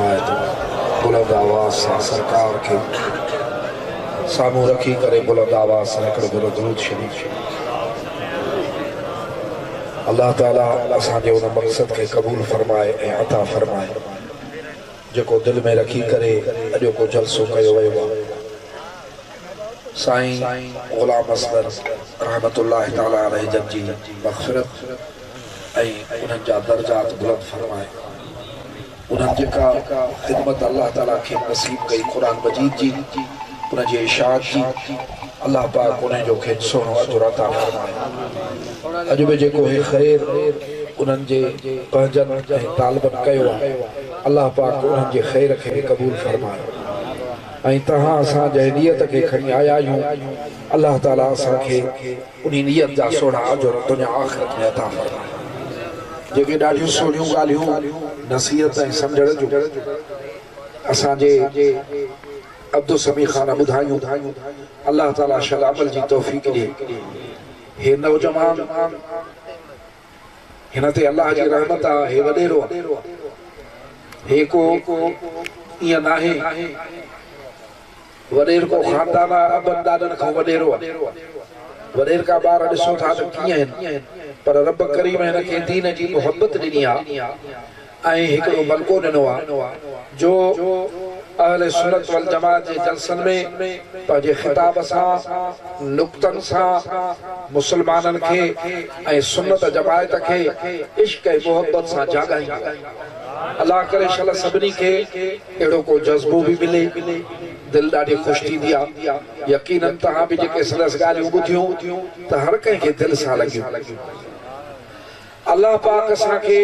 फरमाए तो बुलंद आवाज़ सां सरकार के सामूं रखी करे बुलंद आवाज़ सां हिकिड़ो भेरो दुरूद शरीफ़ अल्लाह ताला असांजे उन मक़सद के कबूल फरमाए ऐं अता फरमाए जेको दिल में रखी करे अॼोको जलसो कयो वियो आहे। साईं ग़ुलाम असगर रहमतुल्लाह ताला अलैहि जन जी मग़फ़िरत ऐं उन्हनि जा दर्जात बुलंद फरमाए। उन्हनि जेका ख़िदमत अल्लाह ताला खे नसीब कई क़ुरान मजीद जी उन जे इशाअत जी अल्लाह पाक उन्हनि जो खे सोनो अजुर अता फरमाए। अॼु बि जेको हे ख़ैर उन्हनि जे पंहिंजनि ऐं तालिबनि कयो आहे अल्लाह पाक उन्हनि जे ख़ैर खे बि क़बूल फरमाए। ऐं तव्हां असां जंहिं नियत खे खणी आया आहियूं अल्लाह ताला असांखे उन नियत जा सोना अजुर दुनिया आख़िरत में अता फरमाए। जेके ॾाढियूं सुहिणियूं ॻाल्हियूं नसीहत ऐं सम्झण जूं असांजे अब्दुल समी ख़ान ॿुधायूं अल्लाह ताला शल अमल जी तौफ़ीक़ ॾे। हे नौजवान हिन ते अल्लाह जी रहमत आहे। हे वॾेरो हे को ईअं नाहे वॾेर को ख़ानदान आहे अबनि ॾाॾनि खां वॾेरो आहे। वॾेर का ॿार ॾिसो था त कीअं आहिनि पर रब करीम हिन खे दीन जी मोहबत ॾिनी आहे ऐं हिकिड़ो मलको ॾिनो आहे जो अहले सुन्नत वल जमात जे जलसन में पंहिंजे ख़िताब सां नुक्तनि सां मुस्लमाननि खे ऐं सुन्नत जमात खे इश्क ऐं मोहब्बत सां जाॻाईंदो। अल्लाह करे शल सभिनी खे अहिड़ो को जज़्बो बि मिले दिल ॾाढी ख़ुशि थींदी आहे। यकीनन तव्हां बि जेके संदसि ॻाल्हियूं ॿुधियूं त हर कंहिंखे दिलि सां लॻियूं। अल्लाह पाक असांखे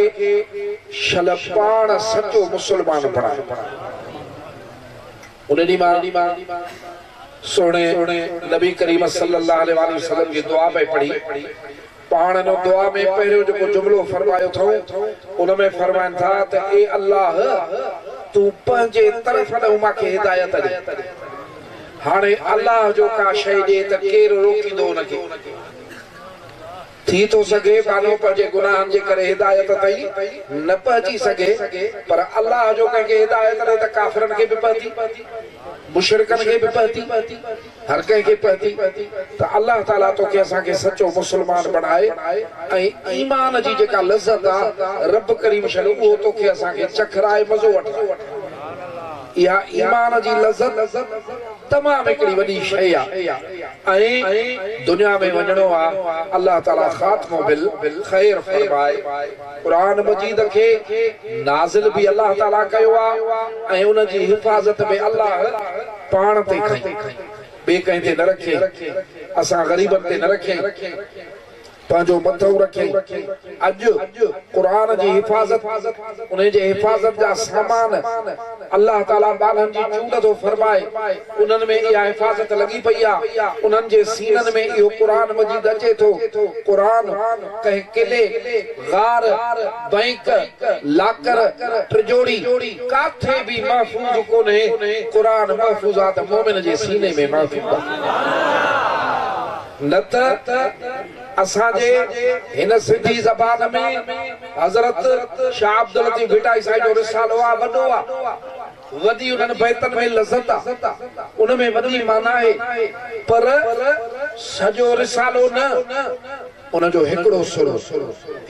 शल पाण सचो मुस्लमान बणाए। उन ॾींहुं मां सोणे नबी करीम सल्लल्लाहु अलैहि वसल्लम जी दुआ पे पढ़ी पाण न दुआ में पहिरियों जेको जुमिलो फरमायो अथऊं उन में फरमाइनि था त ए अल्लाह तूं पंहिंजे तरफ़ न मूंखे हिदायत ॾे। हाणे अल्लाह जो का शइ ॾे त केरु रोकींदो उनखे? थी तो सके मानो पंहिंजे गुनाहनि जे करे हिदायत ताईं न पहुची सके पर अल्लाह जो कंहिंखे हिदायत ॾे त काफ़िरनि खे बि पहुती मुशरिकनि खे बि पहुती हर कंहिंखे पहुती। त अल्लाह ताला तोखे असांखे सचो मुस्लमान बणाए ऐं ईमान जी जेका लज़त आहे रब करीम शल उहो तोखे असांखे चखराए मज़ो वठे। इहा ईमान जी लज़त तमामु हिकिड़ी वॾी शइ आहे ऐं दुनिया में वञणो आहे अल्लाह ताला ख़ात्मो बिल ख़ैर फरमाए। क़ुरान मजीद खे नाज़िल बि अल्लाह ताला कयो आहे ऐं उन जी हिफ़ाज़त में अल्लाह पाण ते खई ॿिए कंहिं ते न रखे। असां ग़रीबनि ते न रखे पंहिंजो मथो रखे। अॼु क़ुरान जी हिफ़ाज़त उन जे हिफ़ाज़त जा सामान अल्लाह ताला ॿारनि जी चूंड थो फरमाए उन्हनि में इहा हिफ़ाज़त लॻी पई आहे। उन्हनि जे सीननि में इहो क़ुरान मजीद अचे थो। क़ुरान कंहिं किले गार बैंक लाकर टिजोड़ी काथे बि महफ़ूज़ कोन्हे। क़ुरान महफ़ूज़ आहे त मोमिन जे सीने में महफ़ूज़ आहे। न त असांजे हिन सिंधी ज़बान में हज़रत शाह अब्दुल लतीफ़ भिटाई साईं जो रिसालो आहे वॾो आहे वॾी उन्हनि बैतनि में लज़त आहे उन में वॾी माना आहे पर सॼो रिसालो न उन जो हिकिड़ो सुर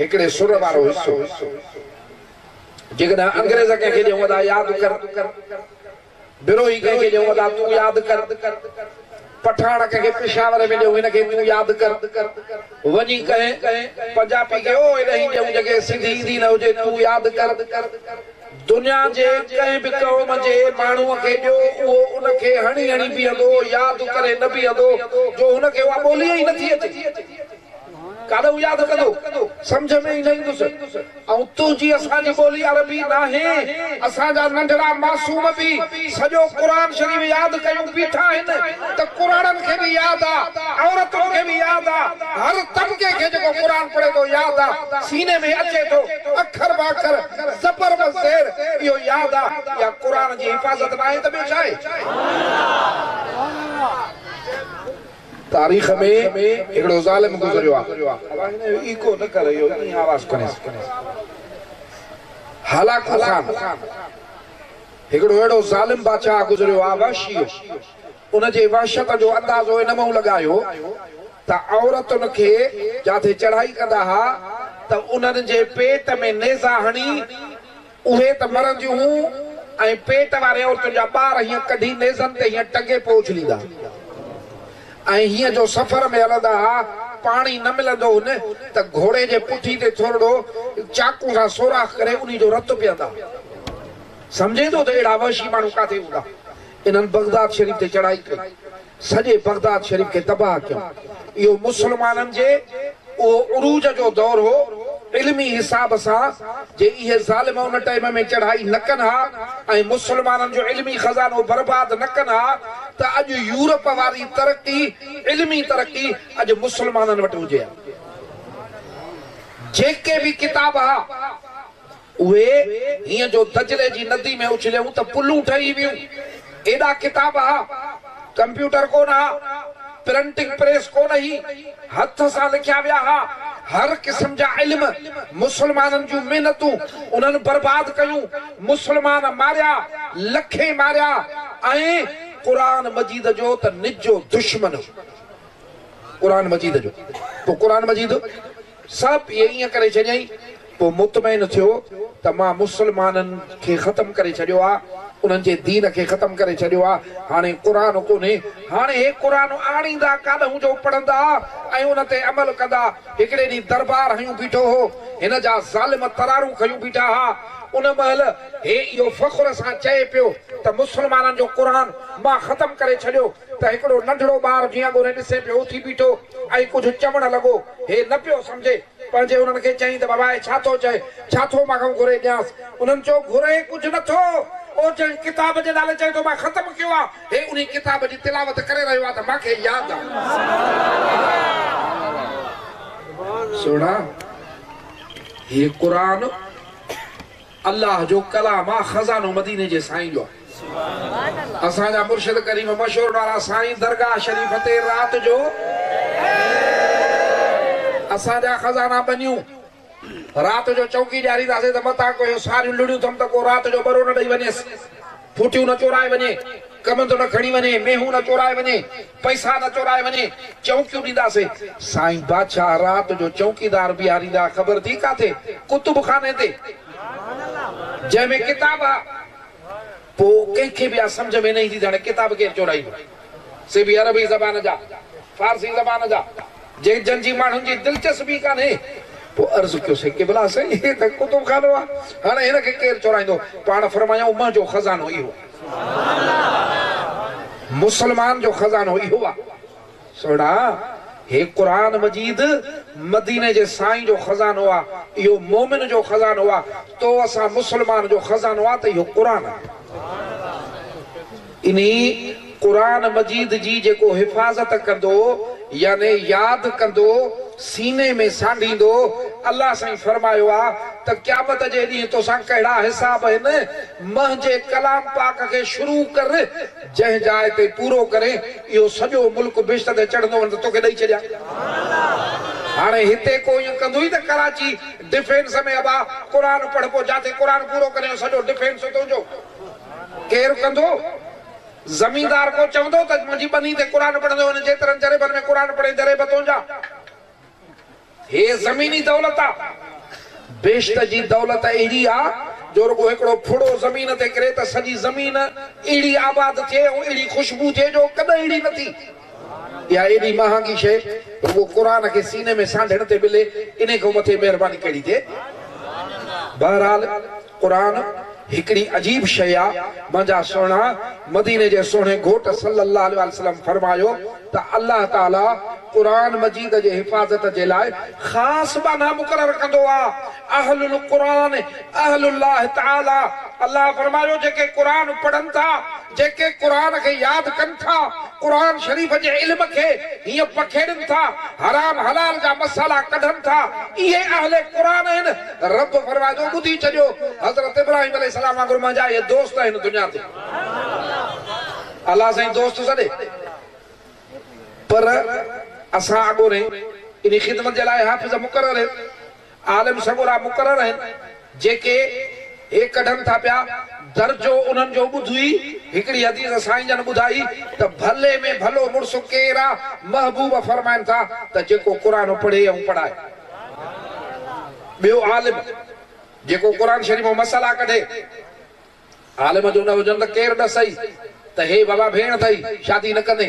हिकिड़े सुर वारो हिसो। जेकॾहिं अंग्रेज़ कंहिंखे ॾियूं था यादि कर बिरोही कंहिंखे ॾियूं था तूं यादि कर पठाण कंहिंखे पेशावर में ॾियूं हिनखे तूं यादि कर वञी कंहिं पंजाबी खे ओ हेॾां ॾियूं जॻहि सिंधी ईंदी न हुजे तूं यादि कर। दुनिया जे कंहिं बि क़ौम जे माण्हूअ खे ॾियो उहो उनखे हणी हणी बीहंदो यादि करे न बीहंदो जो हुनखे उहा ॿोली ई नथी अचे। काॾो यादि कंदो सम्झ में ई न ईंदुसि। ऐं तुंहिंजी असांजी ॿोली अरबी नाहे। असांजा नंढड़ा मासूम बि सॼो क़ुरान शरीफ़ यादि कयूं बीठा आहिनि त क़ुराननि खे बि यादि आहे औरतुनि खे बि यादि आहे हर तबिके खे जेको क़ुरान पढ़े थो यादि आहे सीने में अचे थो अखर बाखर ज़बर बज़ेर इहो यादि आहे। या क़ुरान जी हिफ़ाज़त न आहे त ॿियो छा आहे? तारीख़ में हिकिड़ो ज़ालिम गुज़रियो आहे इको न करे इहो आवाज़ करे हलाकू खान हिकिड़ो अहिड़ो ज़ालिम बादशाह गुज़रियो आहे वहशी उन जे वहशत जो अंदाज़ो इन मूं लॻायो त औरतुनि खे जिथे चढ़ाई कंदा हुआ त उन्हनि जे पेट में नेज़ा हणी उहे त मरंदियूं ऐं पेट वारे औरतुनि जा ॿार हीअं कढी नेज़नि ते हीअं टंगे पोइ उछलींदा ऐं हीअं जो सफ़र में हलंदा हुआ पाणी न मिलंदो हुन त घोड़े जे पुठी ते थोरो चाकू सां सोराख करे उन जो रतु पीअंदा समझे थो त अहिड़ा वहशी माण्हू काथे हूंदा इन्हनि बगदाद शरीफ़ ते चढ़ाई कई सॼे बगदाद शरीफ़ खे तबाह कयो इहो मुस्लमाननि जे उहो उरूज जो दौर हो इल्मी हिसाब सां जे इहे ज़ालिम उन टाइम में चढ़ाई न कनि हा ऐं मुस्लमाननि जो इल्मी खज़ानो बर्बाद न कनि हा त अॼु यूरोप वारी तरक़ी इल्मी तरक़ी अॼु मुस्लमाननि वटि हुजे हा जेके बि किताब हा उहे हीअं जो दजले जी नदी में उछलियूं त पुलूं ठही वियूं एॾा किताब हा कंप्यूटर कोन हा प्रिंटिंग प्रेस कोन ही हथ सां लिखिया विया हा हर क़िस्म जा इल्म मुस्लमाननि जूं महिनतूं उन्हनि बर्बाद कयूं मुस्लमान मारिया लखे मारिया ऐं क़ुरान मजीद जो त निजो दुश्मन क़ुरान मजीद जो पोइ क़ुरान मजीद सभु इहे ईअं करे छॾियईं पोइ मुतमइन थियो त मां मुस्लमाननि खे ख़तम करे छॾियो आहे उन्हनि जे दीन खे ख़तम करे छॾियो आहे हाणे क़ुरान कोन्हे हाणे हे क़ुरान आणींदा काॾहूं जो पढ़ंदा ऐं उन ते अमल कंदा हिकिड़े ॾींहुं दरबार हयूं बीठो हो हिन जा ज़ालिम तरारूं खयूं बीठा हा उन महिल हे इहो फ़ख्र सां चए पियो त मुस्लमाननि जो क़ुरान मां ख़तम करे छॾियो त हिकिड़ो नंढड़ो ॿार जीअं ॻोल्हे ॾिसे पियो उथी बीठो ऐं कुझु चवणु लॻो हे न पियो सम्झे पंहिंजे उन्हनि खे चई त बाबा छा थो चए छा थो मां घुरे ॾियांसि उन्हनि चयो घुरे कुझु नथो ओ चई किताब जे नाले चए थो मां ख़तम कयो आहे हे उन किताब जी तिलावत करे रहियो आहे त मूंखे यादि आहे सुणा हे क़ुरान अल्लाह जो कलाम आहे खज़ानो मदीने जे साईं जो असांजा मुर्शिद करीम मशहूर वारा साईं दरगाह शरीफ़ ते राति जो असांजा खज़ाना बनियूं राति जो चौकी ॾियारींदासीं त मथां कोई सारियूं लुड़ियूं अथमि त को राति जो बरो न ॾेई वञेसि फुटियूं न चोराए वञे कमंदो न खणी वञे मेहूं न चोराए वञे पैसा न चोराए वञे चौकियूं ॾींदासीं साईं बादशाह राति जो चौकीदार बीहारींदा ख़बर थी काथे कुतुब खाने ते जंहिंमें किताब आहे पोइ कंहिंखे बि सम्झ में न ईंदी त हाणे किताब केरु चोराईंदो से बि अरबी ज़बान जा फारसी ज़बान जा जंहिंजी माण्हुनि जी दिलचस्पी कान्हे पोइ अर्ज़ु कयोसीं क़िबला साईं हे त कुतुब खानो आहे हाणे हिनखे केरु चोराईंदो पाण फरमायूं मुंहिंजो खज़ानो इहो मुस्लमान जो खज़ानो इहो आहे सोड़ा हे क़ुरान मजीद मदीने जे साईं जो खज़ानो आहे इहो मोमिन जो खज़ानो आहे तो असां मुस्लमान जो खज़ानो आहे त इहो क़ुरान आहे इन्ही क़ुरान मजीद जी जेको हिफ़ाज़त कंदो यानी यादि कंदो सीने में सांढींदो अल्लाह साईं फरमायो आहे त क़यामत जे ॾींहुं तोसां कहिड़ा हिसाब आहिनि मुंहिंजे कलाम पाक खे शुरू कर जंहिं जाइ ते पूरो करे इहो सॼो मुल्क बिश्त ते चढ़ंदो वञे त तोखे ॾेई छॾियां हाणे हिते को ईअं कंदो ई त कराची डिफेंस में अबा क़ुरान पढ़बो जाते क़ुरान पूरो करे सॼो डिफेंस तुंहिंजो केरु कंदो ज़मींदार को चवंदो त मुंहिंजी बनी ते क़ुरान पढ़ंदो वञे जेतिरनि जरेबनि में क़ुरान पढ़े जरेब तुंहिंजा हे ज़मीनी दौलत आहे बेश्त जी दौलत अहिड़ी आहे जो रुगो हिकिड़ो फुड़ो ज़मीन ते किरे त सॼी ज़मीन अहिड़ी आबाद थिए ऐं अहिड़ी ख़ुशबू थिए जो कॾहिं अहिड़ी न थी इहा एॾी महांगी शइ रुगो क़ुरान खे सीने में सांढण ते मिले इन खां मथे महिरबानी कहिड़ी थिए बहरहाल क़ुरान हिकिड़ी अजीब शइ आहे मुंहिंजा सुहिणा मदीने जे सुहिणे घोट सल्लल्लाहु अलैहि वसल्लम फरमायो त अल्लाह ताला क़ुरान मजीद जे हिफ़ाज़त जे लाइ ख़ासि बाना मुक़रर कंदो आहे अहलुल क़ुरान अहलुल्लाह ताला अल्लाह फरमायो जेके क़ुरान पढ़नि था जेके क़ुरान खे यादि कनि था क़ुरान शरीफ़ जे इल्म खे हीअं पखेड़नि था हराम हलाल जा मसाला कढनि था इहे अहले क़ुरान आहिनि रब फरमायो ॿुधी छॾियो हज़रत इब्राहिम अलैहिस्सलाम वांगुरु मुंहिंजा इहे दोस्त आहिनि दुनिया ते अल्लाह साईं दोस्त सॾे पर असां अॻोरे इन ख़िदमत जे लाइ हाफ़िज़ मुक़रर आहिनि आलिम सगोरा मुक़रर आहिनि जेके हे कढनि था पिया दर्जो उन्हनि जो ॿुधी हिकिड़ी हदीस साईं जन ॿुधाई त भले में भलो मुड़ुस केरु आहे महबूब फरमाइनि था त जेको क़ुरान पढ़े ऐं पढ़ाए ॿियो आलिम जेको क़ुरान शरीफ़ में मसला कढे आलिम जो न हुजनि त केरु न सही त हे बाबा भेण अथई शादी न कंदे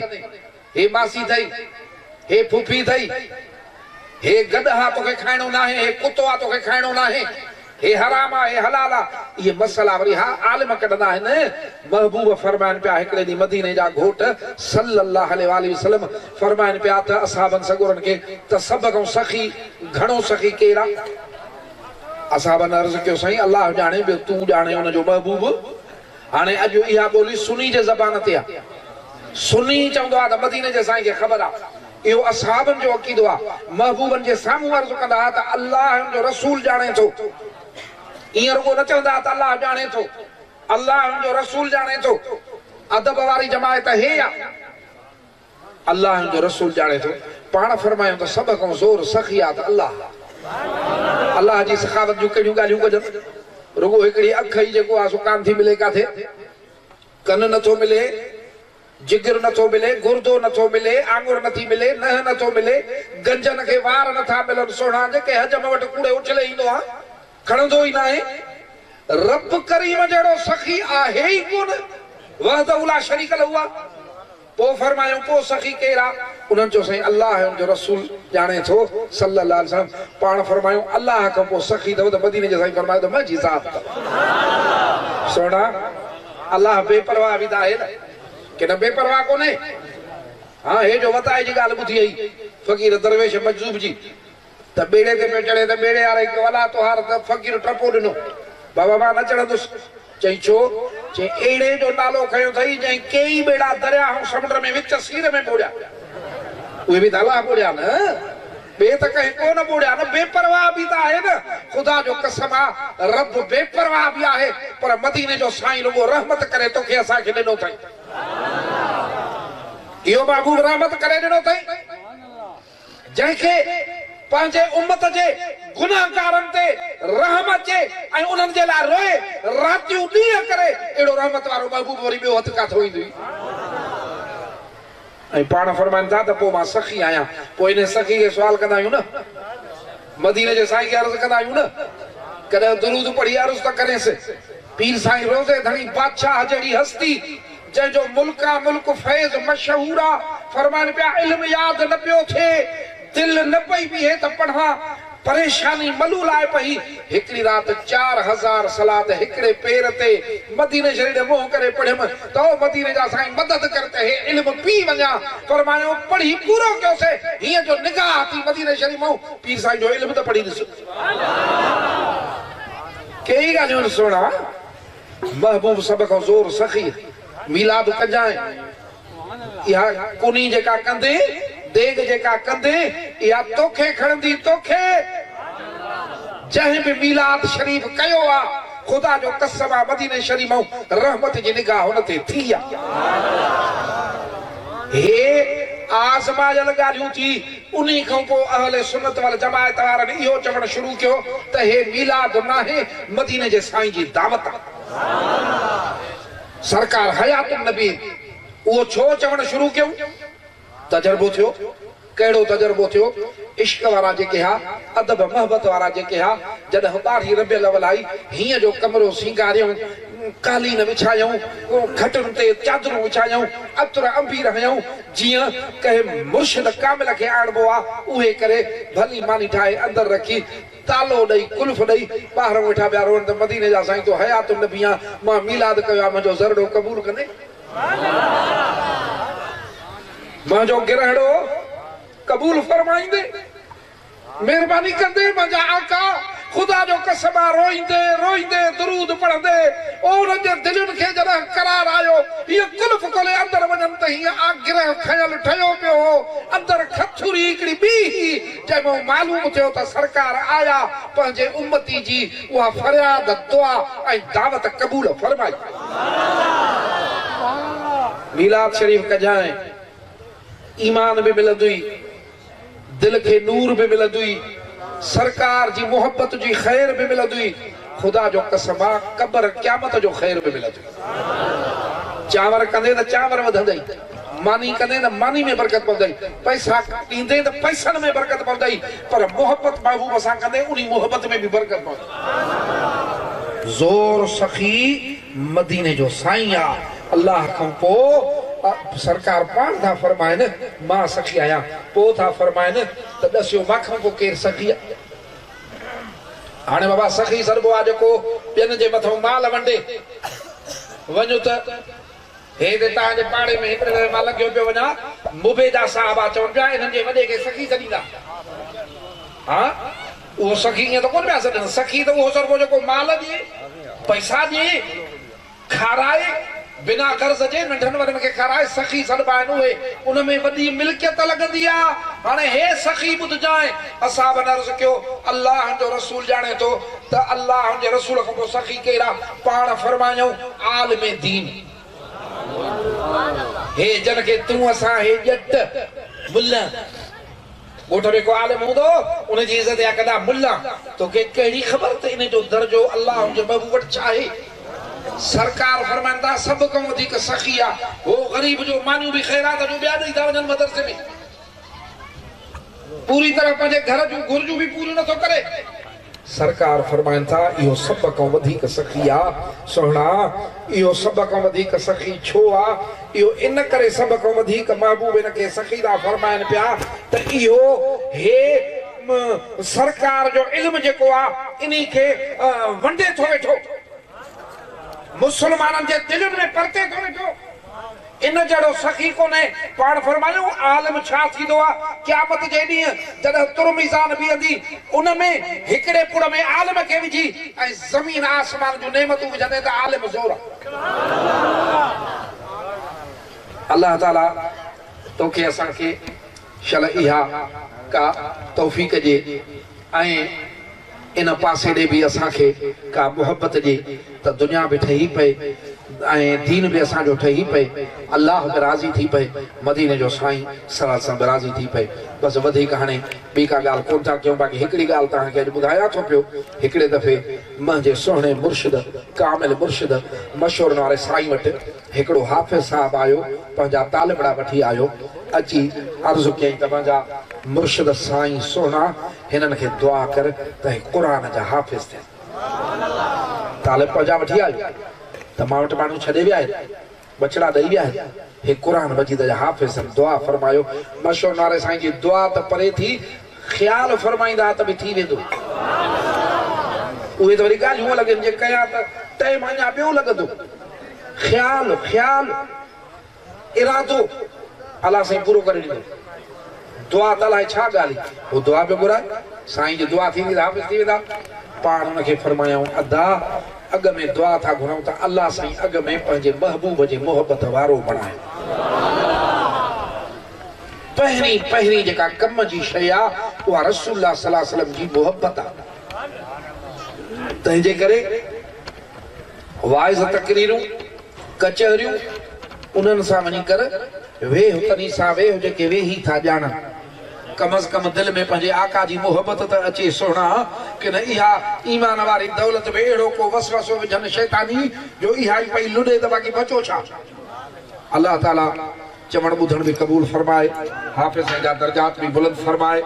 हे मासी अथई हे फूफी अथई हे गॾु आहे तोखे खाइणो न आहे हे कुतो आहे तोखे खाइणो न आहे हे हराम आहे हे हलाल आहे इहे मसला वरी हा आलिम कढंदा आहिनि महबूब फरमाइनि पिया हिकिड़े ॾींहुं मदीने जा घोट सल्लल्लाहु अलैहि वसल्लम फरमाइनि पिया त असहाबनि सगुरनि खे त सभ खां सखी घणो सखी केरु आहे असहाबनि अर्ज़ु कयो साईं अलाह ॼाणे ॿियो तूं ॼाणे हुनजो महबूब हाणे अॼु इहा ॿोली सुनी जे ज़बान ते आहे सुनी चवंदो आहे त मदीने जे साईं खे ख़बर आहे इहो असहाबनि जो अक़ीदो आहे महबूबनि जे साम्हूं अर्ज़ु कंदा त अलाह जो रसूल ॼाणे थो ईअं रुगो न चवंदा त अलाह ॼाणे थो अलाह जो रसूल ॼाणे थो अदब वारी जमायत हे आहे अलाह जो रसूल ॼाणे थो पाण फरमायूं त सभ खां ज़ोर सखी आहे त अलाह अलाह जी सखावत जूं कहिड़ियूं ॻाल्हियूं कजनि रुगो हिकिड़ी अख ई जेको आहे सो कान थी मिले काथे कन नथो मिले जिगर नथो मिले गुर्दो नथो मिले आंगुर नथी मिले नह नथो मिले गंजन खे वार नथा मिलनि सोना जेके हजम वटि कूड़े उछले ईंदो आहे खणंदो ई न आहे रब करीम जहिड़ो सखी आहे ई कोन वहदहू ला शरीक लहू आहे पोइ फरमायूं पोइ सखी केरु आहे उन्हनि चयो साईं अलाह जो रसूल ॼाणे थो सल्लल्लाहु अलैहि वसल्लम पाण फरमायूं अलाह खां पोइ सखी अथव त मदीने जे साईं फरमायो त मुंहिंजी ज़ात सोना अलाह बेपरवाह बि त आहे न कि न बेपरवाह कोन्हे हाँ हे जो वताए जी ॻाल्हि ॿुधी आई फ़क़ीर दरवेश मजज़ूब जी त ॿेड़े ते पियो चढ़े त ॿेड़े वारे खे अला तोहार त फ़क़ीर टपो ॾिनो बाबा मां न चढ़ंदुसि चई छो चई अहिड़े जो नालो खयो अथई जंहिं कई ॿेड़ा दरिया ऐं समुंड में विच सीर में ॿोड़िया उहे बि त अलाह ॿोड़िया न ॿिए त कंहिं कोन ॿोड़िया न बेपरवाह बि त आहे न ख़ुदा जो कसम आहे रब बेपरवाह बि आहे पर मदीने जो साईं रुगो रहमत करे तोखे असांखे ॾिनो अथई इहो महबूब रहमत करे ॾिनो अथई जंहिंखे पंहिंजे उम्मत जे गुनाहगारनि ते रहम अचे ऐं उन्हनि जे लाइ रोए रातियूं ॾींहं करे अहिड़ो रहमत वारो महबूब वरी ॿियो हथु काथो ईंदो ऐं पाण फरमाइनि था त पोइ मां सखी आहियां पोइ इन सखी खे सुवाल कंदा आहियूं न मदीने जे साईं खे अर्ज़ु कंदा आहियूं न कॾहिं दुरूद पढ़ी अर्ज़ु त करेसि पीर साईं रोज़े धणी बादशाह जहिड़ी हस्ती जंहिंजो मुल्क आहे मुल्क फैज़ मशहूर आहे फरमाइनि पिया इल्म यादि न पियो थिए दिल न पई बीहे त पढ़ा परेशानी मलूल आए पई हिकिड़ी राति 4000 सलात हिकिड़े पेर ते मदीने शरीफ़ मुंह करे पढ़ियमि त मदीने जा साईं मदद कर त हे इल्म पी वञा फरमायो पढ़ी पूरो कयोसे हीअं जो निगाह थी मदीने शरीफ़ मां पीर साईं जो इल्म त पढ़ी ॾिस कई ॻाल्हियूं सुणा महबूब सभ खां ज़ोर सखी मिलाद कजाए इहा कुनी जेका कंदे देग जेका कंदे या तोखे खणंदी तोखे जंहिं बि मिलाद शरीफ़ कयो आहे ख़ुदा जो कसम आहे मदीने शरीफ़ मां रहमत जी निगाह हुन ते थी आहे हे आज़मायल ॻाल्हियूं थी उन्ही खां पोइ अहले सुन्नत वल जमायत वारनि इहो चवणु शुरू कयो त हे मिलाद नाहे मदीने जे साईं जी दावत आहे सरकार हयातुन नबी उहो छो चवणु शुरू कयो तजर्बो थियो कहिड़ो तजर्बो थियो इश्क वारा जेके हा अदब मोहब्बत वारा जेके हा जॾहिं ॿारहीं रबियल अवल आई हीअं जो कमरो सींगारियूं कालीन विछायूं खटुनि ते चादरूं विछायूं अतर अंबीर हयूं जीअं कंहिं मुर्शिद कामिल खे आणिबो आहे उहे करे भली मानी ठाहे अंदरि रखी तालो ॾेई कुल्फ ॾेई ॿाहिरि वेठा पिया रोअनि त मदीने जा साईं तो हयातुन नबी आहे मां मिलाद कयो आहे मुंहिंजो ज़रड़ो क़बूल कंदे मुंहिंजो गिरहड़ो क़बूल फरमाईंदे मेहरबानी कंदे मुंहिंजा आका ख़ुदा जो कसम रोईंदे रोईंदे दरूद पढ़ंदे और जे दिलनि खे जॾहिं करार आयो हीअ कुल्फ खोले अंदरि वञनि त हीअं आग्रह खयल ठहियो पियो हो अंदरि खथुरी हिकिड़ी ॿी जंहिंमें मालूम थियो त सरकार आया पंहिंजे उम्मती जी उहा फरियाद दुआ ऐं दावत क़बूल फरमाई मिलाद शरीफ़ कजाए ईमान भी मिलंदी दिल के नूर भी मिलंदी सरकार जी मोहब्बत जी खैर भी मिलंदी खुदा जो कसम आ कब्र क़यामत जो ख़ैर में मिलंदो चांवर कंदे त चांवर वधंदई मानी कंदे त मानी में बरकत पवंदई पैसा ॾींदे त पैसनि में बरकत पवंदई पर मोहब्बत महबूब सां कंदे उन मोहब्बत में भी बरकत पवंदई ज़ोर सखी मदीने जो साईं आ अल्लाह खां पोइ सरकार पाण था फरमाइनि मां सखी आहियां पोइ था फरमाइनि त ॾसियो मां खां पोइ केरु सखी आहे हाणे बाबा सखी सरबो आहे जेको ॿियनि जे मथां माल वंडे वञो त हे तव्हांजे पाड़े में हिकिड़े मां लॻियो पियो वञा मुबेदा साहब आहे चवनि पिया हिननि जे वॾे खे सखी सॾींदा हा उहो सखी ईअं त कोन पिया सॾनि सखी त उहो सरबो जेको माल ॾिए पैसा ॾिए खाराए बिना कर्ज़ जे नंढनि वॾनि खे खाराए सखी सॾिबा आहिनि उहे उन में वॾी मिल्कियत लॻंदी आहे हाणे हे सखी ॿुधजांइ असां बि अर्ज़ कयो अल्लाह जो रसूल ॼाणे थो त अल्लाह जे रसूल खां पोइ सखी कहिड़ा पाण फरमायूं आलिम दीन हे जन खे तूं असां हे ॼट मुल्ला ॻोठ में को आलिम हूंदो उनजी इज़त या कंदा मुल्ला तोखे कहिड़ी ख़बर त इन जो दर्जो अल्लाह जे महबूब वटि छा आहे सरकार फरमाईंदा सब खां वधीक सखी आहे वो गरीब जो मानियूं भी खैरात जो ॿिया ॾेई था वञनि मदरसे में पूरी तरह पंहिंजे घर जूं घुर्जूं भी पूरियूं नथो करे सरकार फरमाइनि था इहो सभ खां वधीक सखी आहे सोहणा इहो सभ खां वधीक सखी छो आहे इहो इन करे सभ खां वधीक महबूब इन खे सखी था फरमाइनि पिया त इहो हे सरकार जो इल्म जेको आहे इन्ही खे वंडे थो वेठो मुसलमाननि जे दिलनि में परते थो वेठो इन जहिड़ो सखी कोन्हे पाण फरमायूं आलिम छा थींदो आहे क़यामत जे ॾींहुं जॾहिं तुरमीज़ान बीहंदी उन में हिकिड़े पुड़ में आलिम खे विझी ऐं ज़मीन आसमान जूं नेमतूं विझंदे त आलिम ज़ोर अल्लाह ताला तोखे असांखे शल इहा का तौफ़ीक़ जे ऐं इन पासे ॾे बि असांखे का मोहब्बत जे त दुनिया बि ठही पए ऐं दीन बि असांजो ठही पए अल्लाह बि राज़ी थी पए मदीने जो साईं सलाह सां बि राज़ी थी पए बसि वधीक हाणे ॿी का ॻाल्हि कोन था कयूं बाक़ी हिकिड़ी ॻाल्हि तव्हांखे अॼु ॿुधायां थो पियो हिकिड़े दफ़े मुंहिंजे सुहिणे मुर्शिद कामिल मुर्शिद मशहूर वारे साईं वटि हिकिड़ो हाफ़िज़ साहिबु आयो पंहिंजा तालिबड़ा वठी आयो अची अर्ज़ु कयईं त मुंहिंजा मुर्शिद साईं सुहिणा हिननि खे दुआ कर त क़ुरान जा हाफ़िज़ थियनि तालिब पंहिंजा वठी आयो त मां वटि माण्हू छॾे विया आहिनि बचड़ा ॾेई विया आहिनि हे क़ुरान मजीद जा हाफ़िज़ दुआ फरमायो मशहूर नारे साईं जी दुआ त परे थी ख़्याल फरमाईंदा त बि थी वेंदो उहे त वरी ॻाल्हियूं हूअं लॻनि जे कयां त टाइम अञा ॿियो लॻंदो ख़्याल ख़्याल इरादो अलाह साईं पूरो करे ॾींदो दुआ त अलाए छा ॻाल्हि उहो दुआ बि घुराए साईं जी दुआ थींदी त हाफ़िज़ थी वेंदा पाण हुनखे फरमायूं अदा अॻ में दुआ था घुरऊं त अल्लाह साईं अॻ में पंहिंजे महबूब जे मोहब्बत वारो बणाए पहिरीं पहिरीं जेका कम जी शइ आहे उहा रसूलुल्लाह सल्लल्लाहु अलैहि वसल्लम जी मोहब्बत आहे तंहिंजे करे वाइज़ तकरीरूं कचहरियूं उन्हनि सां वञी करे वेह तनी सां वेह जेके वेही था ॼाणनि कम अज़ कम दिल में पंहिंजे आका जी मोहब्बत त अचे सोना कि न इहा ईमान वारी दौलत में अहिड़ो को वसवसो विझनि शैतानी जो इहा ई पई लुॾे त बाक़ी बचो छा अल्लाह ताला चवण ॿुधण बि क़बूल फरमाए हाफ़िज़ जा दर्जात बि बुलंद फरमाए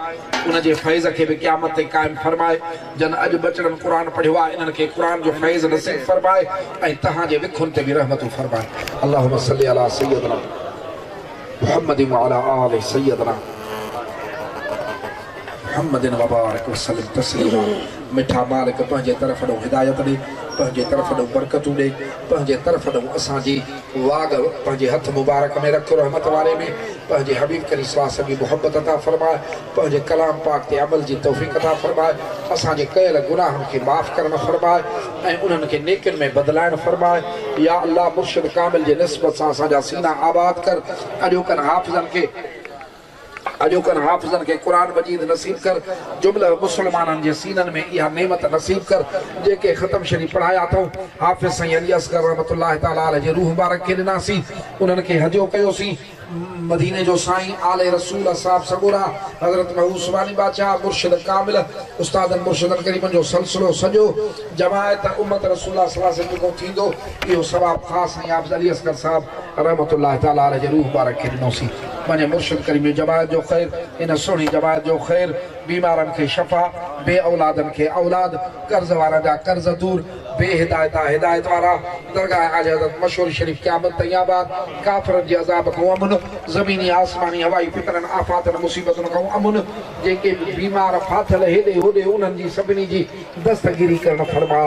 उन जे फैज़ खे बि क़यामत ते क़ाइम फरमाए जन अॼु बचड़नि क़ुरान पढ़ियो आहे इन्हनि खे क़ुरान जो फैज़ नसीब फरमाए ऐं तव्हांजे विखुनि ते बि रहमतूं फरमाए अल्लाहुम्मा सल्ली अला सय्यदना मुहम्मद व अला आलि सय्यदना मुहम्मदिन व बारिक वसल्लम तस्लीमा मिठा मालिक पंहिंजे तरफ़ ॾों हिदायत ॾे पंहिंजे तरफ़ ॾों बरकतूं ॾे पंहिंजे तरफ़ ॾों असांजी वाग पंहिंजे हथ मुबारक में रख रहमत वारे में पंहिंजे हबीब करी सलाह जी मोहब्बत अता फरमाए पंहिंजे कलाम पाक ते अमल जी तौफ़ीक़ अता फरमाए असांजे कयल गुनाहनि खे माफ़ करण फरमाए ऐं उन्हनि खे नेकियुनि में बदिलाइण फरमाए या अल्लाह मुर्शिद कामिल जे निस्बत सां असांजा सीना आबाद कर अॼोकनि हाफ़िज़नि खे अॼोकनि हाफ़िज़नि खे क़ुरान मजीद नसीब कर जुमला मुस्लमाननि जे सीननि में इहा नेमत नसीब कर जेके ख़तम शरीफ़ पढ़ाया अथऊं हाफ़िज़ साईं अली असगर रहमतुल्लाह तआला अलैहि जे रूह मुबारक खे ॾिनासीं उन्हनि खे हजो कयोसीं मदीने जो साईं आले रसूल साहब सगोरा हज़रत महबूब सुभानी बादशाह मुर्शिद कामिल उस्तादन मुर्शिदन करीमन जो सिलसिलो सॼो जमायत उम्मत रसूलुल्लाह सल्लल्लाहु अलैहि वसल्लम को थींदो इहो सवाब ख़ासि साईं हाफ़िज़ अली असगर साहब रहमतुल्लाह तआला अलैहि जे रूह मुबारक खे ॾिनोसीं पंहिंजे मुर्शिद करीम जमायत जो ख़ैर इन सुहिणी जमायत जो ख़ैर बीमारनि खे शफ़ा बे औलादनि खे औलाद कर्ज़ वारा जा कर्ज़ दूर बेहिदायत हिदायत वारा दरगाह आले हज़रत मशहूर शरीफ़ क़यामत तैयाबाद काफ़िरनि जे अज़ाब खां अमन ज़मीनी आसमानी हवाई फितरनि आफ़ातनि मुसीबतुनि खां अमन जेके बीमार फाथल हेॾे होॾे उन्हनि जी सभिनी जी दस्तगीरी करणु फरमा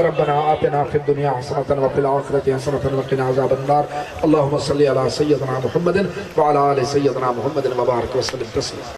रब्बना आतिना फ़िद दुनिया हसनतन व फ़िल आख़िरति हसनतन व क़िना अज़ाबन नार अल्लाहुम्मा सल्लि अला सय्यिदना मुहम्मदिन व अला आलि सय्यिदना मुहम्मदिन व बारिक व सल्लिम तस्लीमा।